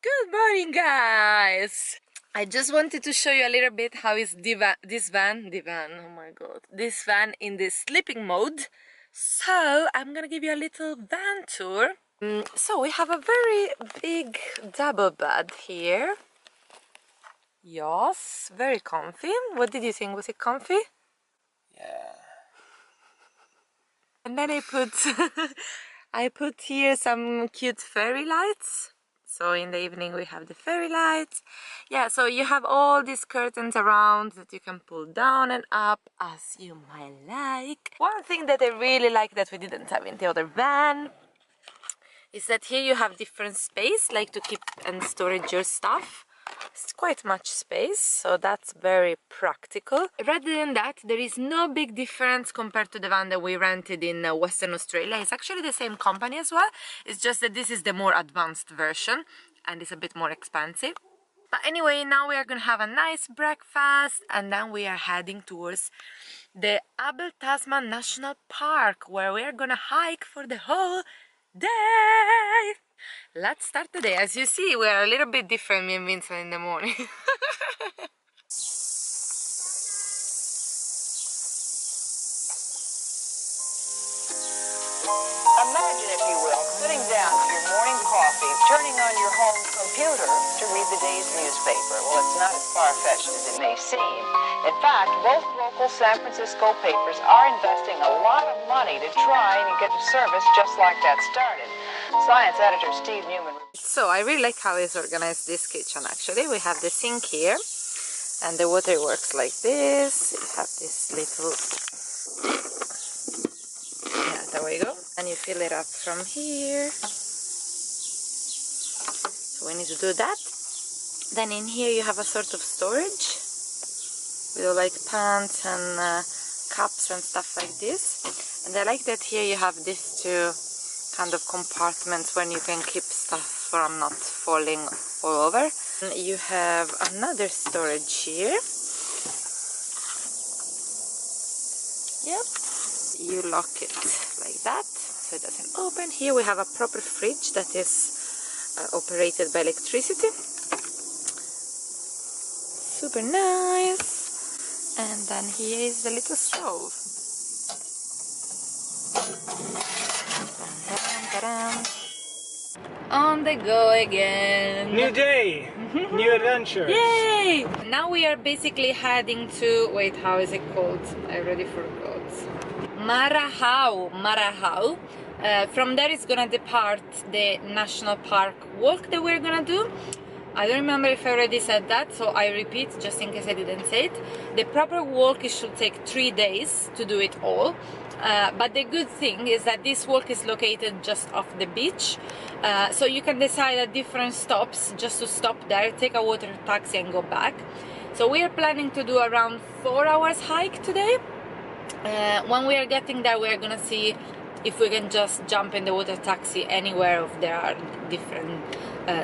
Good morning, guys! I just wanted to show you a little bit how is this van, oh my god, this van in the sleeping mode. So I'm gonna give you a little van tour. So we have a very big double bed here. Yes, very comfy. What did you think? Was it comfy? Yeah. And then I put here some cute fairy lights. So in the evening we have the fairy lights. Yeah, so you have all these curtains around that you can pull down and up as you might like. One thing that I really like that we didn't have in the other van is that here you have different space, like to keep and storage your stuff. It's quite much space, so that's very practical. Rather than that, there is no big difference compared to the van that we rented in Western Australia. It's actually the same company as well. It's just that this is the more advanced version and it's a bit more expensive. But anyway, now we are gonna have a nice breakfast and then we are heading towards the Abel Tasman National Park, where we are gonna hike for the whole day. Let's start the day. As you see, we are a little bit different, me and Vincent, in the morning. Imagine, if you will, sitting down to your morning coffee, turning on your home computer to read the day's newspaper. Well, it's not as far-fetched as it may seem. In fact, both local San Francisco papers are investing a lot of money to try and get a service just like that started. Science editor Steve Newman. So I really like how he's organized this kitchen. Actually, we have the sink here and the water works like this. You have this little, yeah, there we go, and you fill it up from here. So we need to do that. Then in here you have a sort of storage with like pans and cups and stuff like this. And I like that here you have these two kind of compartments when you can keep stuff from not falling all over. And you have another storage here. Yep. You lock it like that so it doesn't open. Here we have a proper fridge that is operated by electricity. Super nice. And then here is the little stove. On the go again. New day, new adventures. Yay! Now we are basically heading to, wait, how is it called? I already forgot. Marahau. From there it's gonna depart the national park walk that we're gonna do. I don't remember if I already said that, so I repeat just in case I didn't say it. The proper walk should take 3 days to do it all. But the good thing is that this walk is located just off the beach, so you can decide at different stops just to stop there, take a water taxi and go back. So we are planning to do around 4 hours hike today. When we are getting there, we are gonna see if we can just jump in the water taxi anywhere if there are different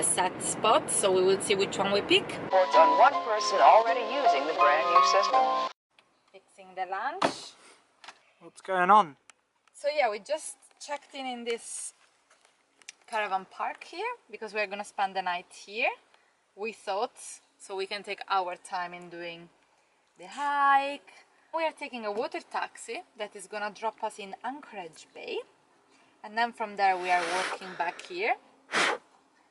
set spots, so we will see which one we pick. Reports on one person already using the brand new system. Fixing the lunch. What's going on? So yeah, we just checked in this caravan park here because we're gonna spend the night here. We thought so we can take our time in doing the hike. We are taking a water taxi that is gonna drop us in Anchorage Bay, and then from there we are walking back here,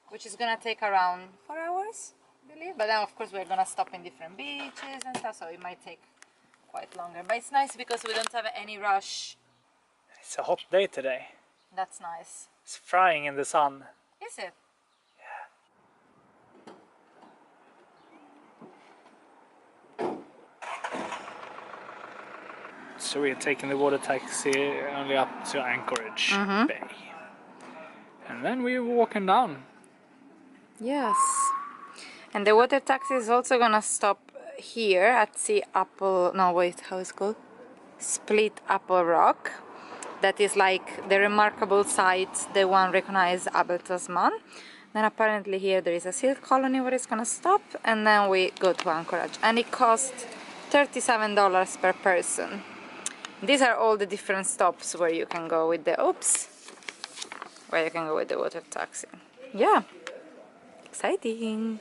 which is gonna take around 4 hours, I believe. But then of course we're gonna stop in different beaches and stuff, so it might take quite longer. But it's nice because we don't have any rush. It's a hot day today. That's nice. It's frying in the sun. Is it? So we're taking the water taxi only up to Anchorage Bay. And then we're walking down. Yes. And the water taxi is also gonna stop here at the Apple, no wait, how is it called? Split Apple Rock. That is like the remarkable site, the one recognized Abel Tasman. Then apparently here there is a seal colony where it's gonna stop, and then we go to Anchorage. And it costs $37 per person. These are all the different stops where you can go with the, where you can go with the water taxi. Yeah. Exciting!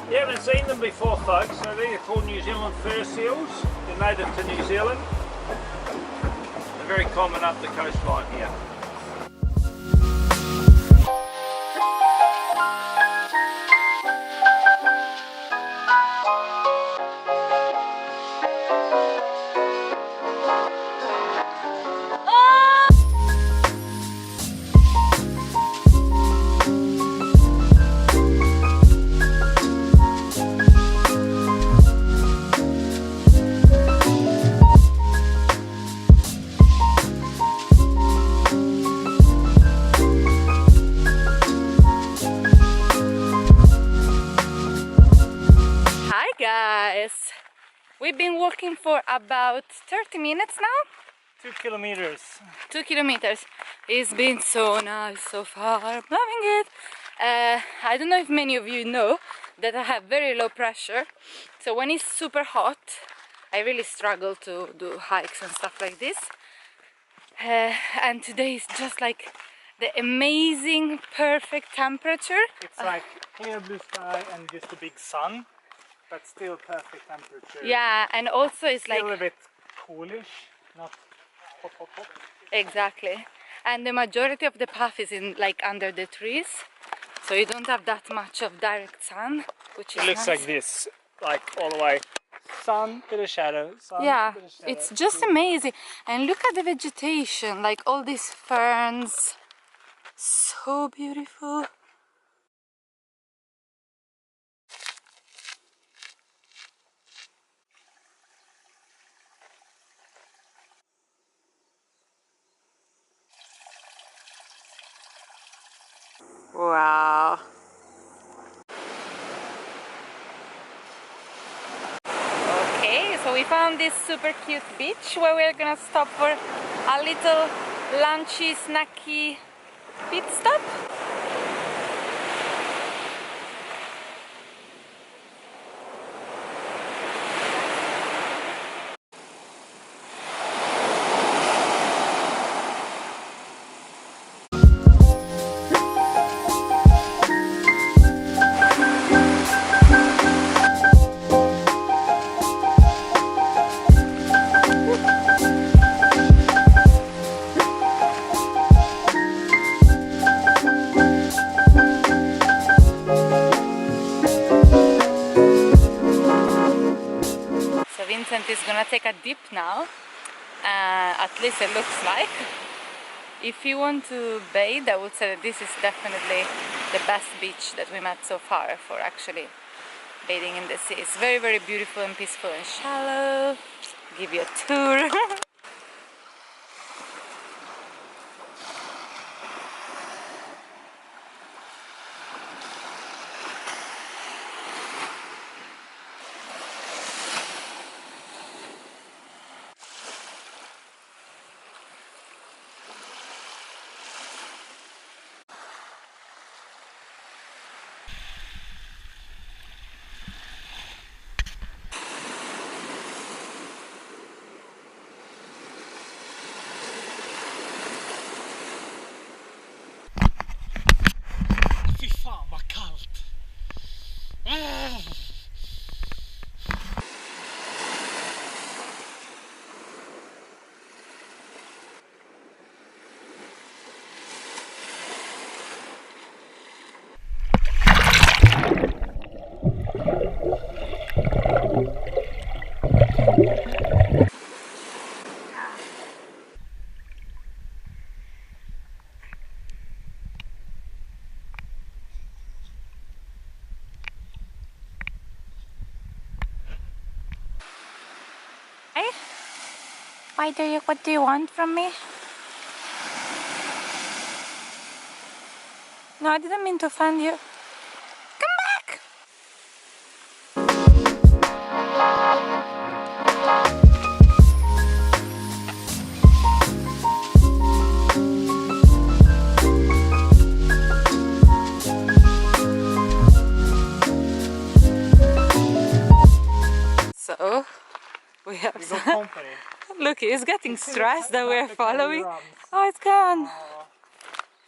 You haven't seen them before, folks, so these are called New Zealand fur seals. They're native to New Zealand. They're very common up the coastline here. Hi guys! We've been walking for about 30 minutes now. 2 kilometers. 2 kilometers. It's been so nice so far. I'm loving it. I don't know if many of you know that I have very low pressure. So when it's super hot, I really struggle to do hikes and stuff like this. And today is just like the amazing, perfect temperature. It's like clear blue sky and just a big sun, but still perfect temperature. Yeah, and also it's Still like a bit coolish, not hot, hot, hot. exactly. And the majority of the path is in like under the trees, so you don't have that much of direct sun, which is It looks nice. like this, like all the way. Sun, bit of shadow, sun, Yeah, bit of shadow. it's just amazing. And look at the vegetation, like all these ferns. So beautiful. Wow. Okay, so we found this super cute beach where we're gonna stop for a little lunchy, snacky pit stop. So Vincent is gonna take a dip now, at least it looks like. If you want to bathe, I would say that this is definitely the best beach that we met so far for actually bathing in the sea. It's very, very beautiful and peaceful and shallow. Give you a tour. Fy fan vad kallt! Hey? What do you want from me? No, I didn't mean to offend you. Come back! have We some. got company. Look, he's getting stressed that we're That's the kind he following. runs. Oh, it's gone. Oh.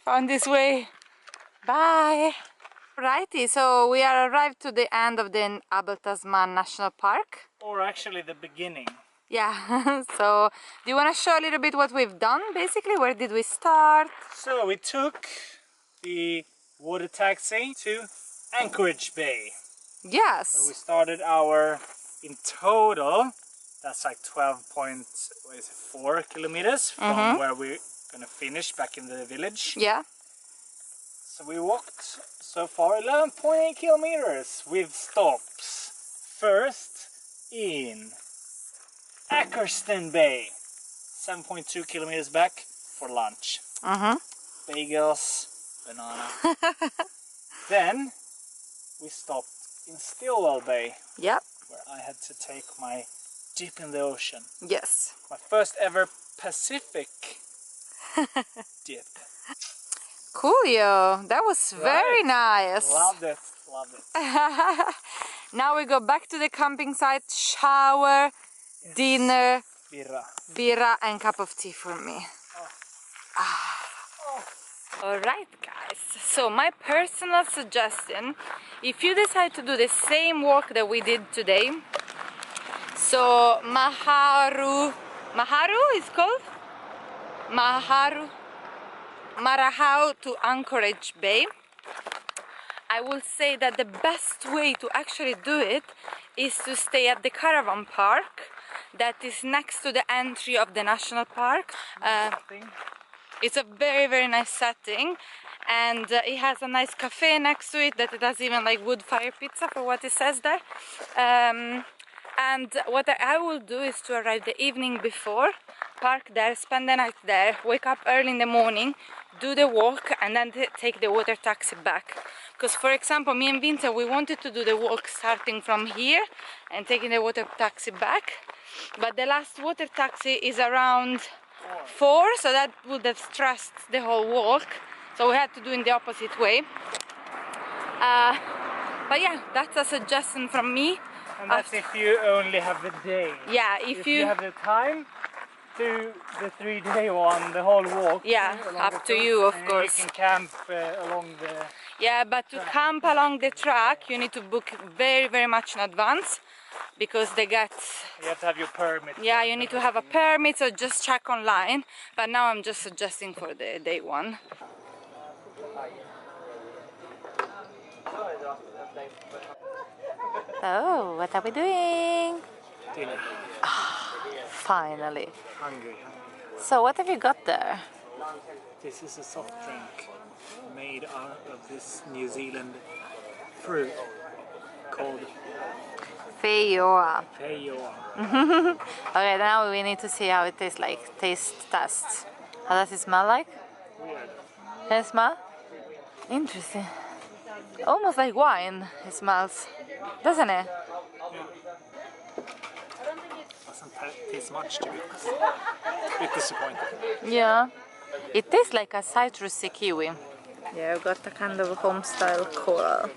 Found this way. Bye. Righty, so we are arrived to the end of the Abel Tasman National Park. Or actually the beginning. Yeah, so do you want to show a little bit what we've done basically? Where did we start? So we took the water taxi to Anchorage Bay. Where we Yes. started our, in total, that's like 12.4 kilometers from where we're gonna finish back in the village. Yeah. So we walked so far 11.8 kilometers with stops. First in Anchorage Bay, 7.2 kilometers back for lunch. Bagels, banana. Then we stopped in Stillwell Bay, Yep. where I had to take my dip in the ocean. Yes. My first ever Pacific dip. Coolio. That was very nice. Loved it, loved it. Now we go back to the camping site, shower, dinner, Birra. birra and cup of tea for me. Alright guys, so my personal suggestion, if you decide to do the same walk that we did today, so Marahau is called? Marahau to Anchorage Bay, I will say that the best way to actually do it is to stay at the caravan park that is next to the entry of the national park. It's a very nice setting, and it has a nice cafe next to it that it has even like wood fire pizza for what it says there. And what I will do is to arrive the evening before, park there, spend the night there, wake up early in the morning, do the walk, and then take the water taxi back. Because for example, me and Vinta, we wanted to do the walk starting from here and taking the water taxi back, but the last water taxi is around 4, so that would have stressed the whole walk, so we had to do in the opposite way. But yeah, that's a suggestion from me. And that's if you only have the day. Yeah, if you have the time, do the 3-day one, the whole walk. Yeah, up to you, of course. You can camp along the... Yeah, but to camp along the track, you need to book very much in advance, because they get... You have to have your permit. Yeah, you need to have a permit, so just check online. But now I'm just suggesting for the day one. Oh, what are we doing? Dinner. Finally. Hungry. So what have you got there? This is a soft drink made out of this New Zealand fruit called Feioa. Feioa. Okay, now we need to see how it tastes like. Test. How does it smell like? Weird. Can it smell? Interesting. Almost like wine it smells, doesn't it? Doesn't taste much to it. A bit disappointed. Yeah. It tastes like a citrusy kiwi. Yeah, I've got a kind of home-style coral.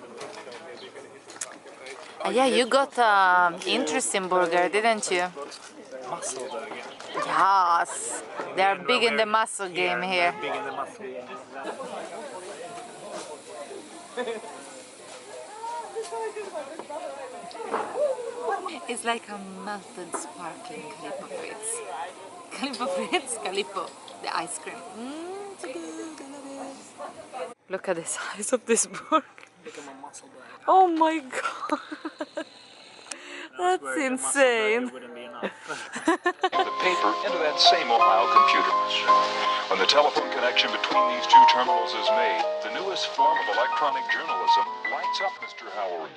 Yeah, you got an interesting burger, didn't you? Muscle burger. Yes, they are big in the muscle game here. Big in the muscle game. It's like a melted sparkling Calippo Fritz. Calippo Fritz? Calippo, the ice cream. So good, I love it. Look at the size of this burger. Become a muscle burger. Oh my god. That's insane. Wouldn't be enough. The paper into that same Ohio computer. When the telephone connection between these two terminals is made, the newest form of electronic journalism lights up Mr. Howard.